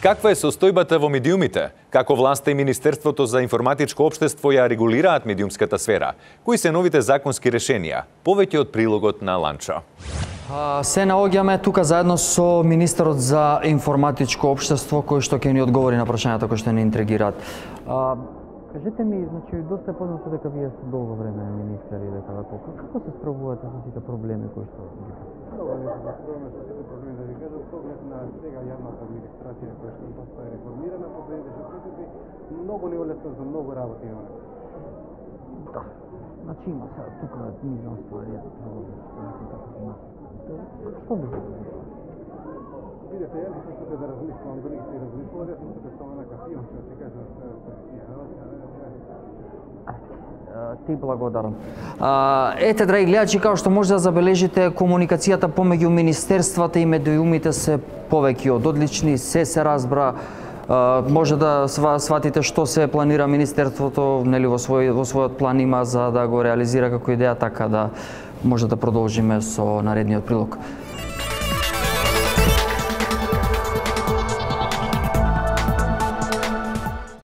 Каква е состојбата во медиумите? Како власта и Министерството за информатичко општество ја регулираат медиумската сфера? Кои се новите законски решенија? Повеќе од прилогот на Ланчо. Се наоѓаме тука заедно со министерот за информатичко општество кој што ќе ни одговори на прашањата кои што ни интригираат. Кажете ми, значи, доста е познато дека вие сте долго време министер и дека како се справувате со сите проблеми кои што ги Много не се справуваме со сите проблеми, да ви кажам, с оглед на сега јавната администрација која што доста е реформирана последните 6 месеци, многу не олесна за многу работи имаме. Да. Значи има сега тука милион ствари, што би видете, ја не се што да размислувам, дали ќе се размислувам, јас сум се представам на кафион, што ќе кажам, Ти благодарам. Ете, драги гледачи, како што може да забележите, комуникацијата помеѓу министерствата и медиумите се повеќе од одлични, се разбра, може да сватите што се планира министерството, нели во својот план има за да го реализира како идеја, така да може да продолжиме со наредниот прилог.